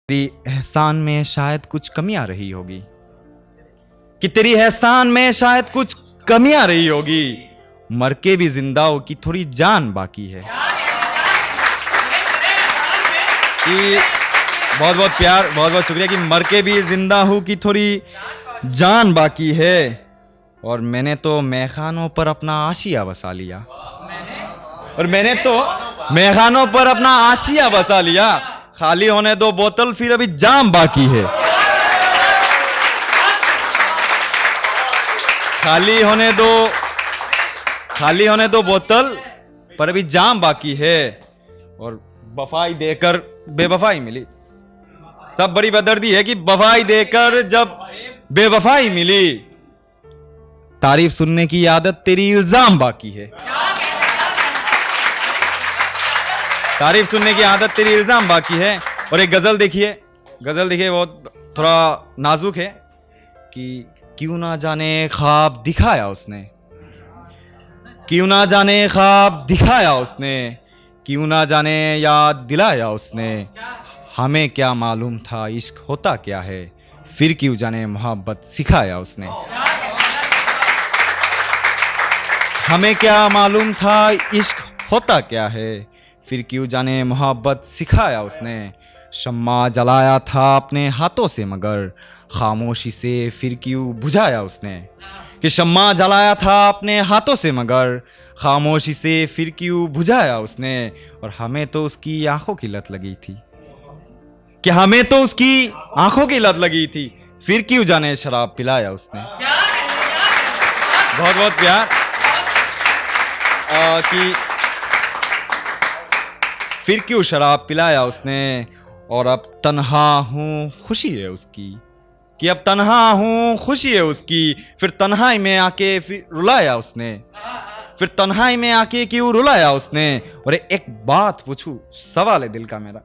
तेरी एहसान में शायद कुछ कमी आ रही होगी, कि तेरी एहसान में शायद कुछ कमी आ रही होगी। मर के भी जिंदा हो कि थोड़ी जान बाकी है। कि बहुत बहुत प्यार, बहुत बहुत शुक्रिया। कि मर के भी जिंदा हूं कि थोड़ी जान बाकी है। और मैंने तो मैखानों पर अपना आशिया बसा लिया, और मैंने तो मैखानों पर अपना आशिया बसा लिया। खाली होने दो बोतल, फिर अभी जाम बाकी है। खाली होने दो बोतल, पर अभी जाम बाकी है। और वफाई देकर बेवफाई मिली। सब बड़ी बेदर्दी है कि वफाई देकर जब बेवफाई मिली। तारीफ सुनने की आदत तेरी इल्जाम बाकी है। तारीफ सुनने की आदत तेरी इल्जाम बाकी है। और एक गजल देखिए, बहुत थोड़ा नाजुक है। कि क्यों ना जाने ख्वाब दिखाया उसने, क्यों ना जाने ख्वाब दिखाया उसने, क्यों ना जाने याद दिलाया उसने। हमें क्या मालूम था इश्क होता क्या है, फिर क्यों जाने मोहब्बत सिखाया उसने। हमें क्या मालूम था इश्क होता क्या है, फिर क्यों जाने मोहब्बत सिखाया उसने। शम्मा जलाया था अपने हाथों से मगर खामोशी से फिर क्यों बुझाया उसने। कि शम्मा जलाया था अपने हाथों से मगर खामोशी से फिर क्यों बुझाया उसने। और हमें तो उसकी आंखों की लत लगी थी, कि हमें तो उसकी आंखों की लत लगी थी, फिर क्यों जाने शराब पिलाया उसने। बहुत बहुत प्यार। कि फिर क्यों शराब पिलाया उसने। और अब तन्हा हूँ खुशी है उसकी, कि अब तन्हा हूँ खुशी है उसकी। फिर तन्हाई में आके फिर रुलाया उसने, फिर तन्हाई में आके क्यों रुलाया उसने। और एक बात पूछूं सवाल है दिल का मेरा,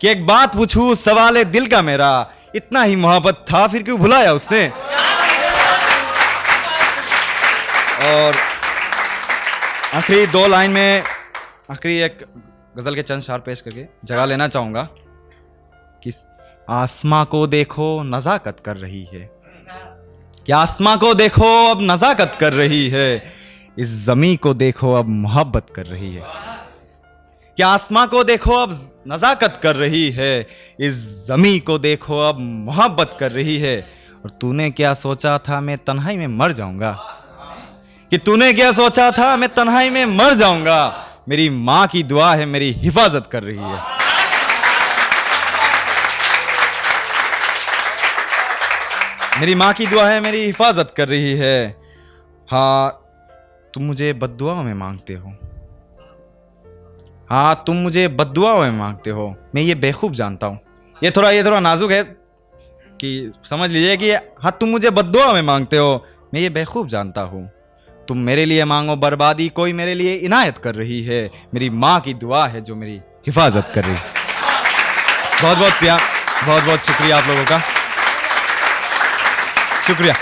कि एक बात पूछूं सवाल है दिल का मेरा। इतना ही मोहब्बत था फिर क्यों भुलाया उसने। और आखिरी दो लाइन में, आखिरी एक गजल के चंद शार पेश करके जगह लेना चाहूंगा। कि आसमां को देखो नजाकत कर रही है, कि आसमां को देखो अब नजाकत कर रही है। इस जमी को देखो अब मोहब्बत कर रही है। कि आसमां को देखो अब नजाकत कर रही है, इस जमी को देखो अब मोहब्बत कर रही है। और तूने क्या सोचा था मैं तन्हाई में मर जाऊंगा, कि तूने क्या सोचा था मैं तन्हाई में मर जाऊंगा। मेरी मां की दुआ है मेरी हिफाजत कर रही है। मेरी मां की दुआ है मेरी हिफाजत कर रही है। हाँ तुम मुझे बद्दुआ में मांगते हो, हाँ तुम मुझे बद्दुआ में मांगते हो। मैं ये बेखूब जानता हूं। ये थोड़ा नाजुक है, कि समझ लीजिए कि हाँ तुम मुझे बद्दुआ में मांगते हो, मैं ये बेखूब जानता हूं। तुम मेरे लिए मांगो बर्बादी, कोई मेरे लिए इनायत कर रही है। मेरी माँ की दुआ है जो मेरी हिफाजत कर रही है। बहुत बहुत प्यार, बहुत बहुत शुक्रिया आप लोगों का, शुक्रिया।